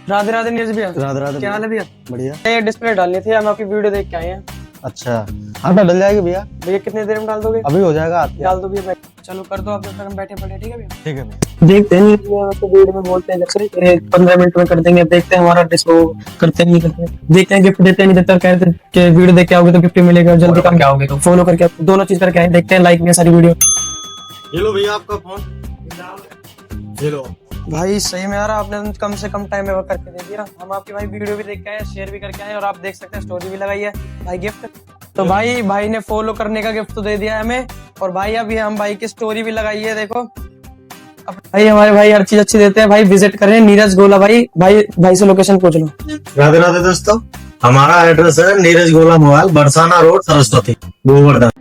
राधे राधे नीरज भैया। राधे राधे। क्या हाल है भैया? बढ़िया। ये डिस्प्ले डालनी थी, हम आपकी वीडियो देख के आए हैं। अच्छा, हाँ तो डल जाएगी भैया। भैया कितने देर में डाल दोगे? अभी हो जाएगा आपके। डाल दो भैया। चलो कर दो आप, जब तक हम बैठे पड़े। ठीक है भैया। ठीक है भैया। देखते हैं तो वीडियो में बोलते हैं जैसे 15 मिनट में कर देंगे। अब देखते हैं हमारा डिस्को करते हैं नहीं करते। देखते हैं गिफ्ट देते हैं नहीं देते। कहते हैं कि वीडियो देख के आओगे तो गिफ्ट मिलेगा, जल्दी काम क्या आओगे तो फॉलो करके दोनों चीज करके आए। देखते हैं लाइक में सारी वीडियो। ये लो भैया आपका फोन। ये लो भाई सही में यार, आपने कम से कम टाइम में वो करके दे दिया। हम आपकी भाई वीडियो भी देख के आए, शेयर भी करके आए और आप देख सकते हैं स्टोरी भी लगाई है भाई गिफ्ट। तो भाई ने फॉलो करने का गिफ्ट तो दे दिया हमें, और भाई अभी हम भाई की स्टोरी भी लगाई है। देखो अब भाई हमारे भाई हर चीज अच्छी देते हैं भाई। विजिट करें नीरज गोला भाई से लोकेशन पूछ लो। राधे राधे दोस्तों, हमारा एड्रेस है नीरज गोला मोबाइल, बरसाना रोड, सरस्वती, गोवर्धन।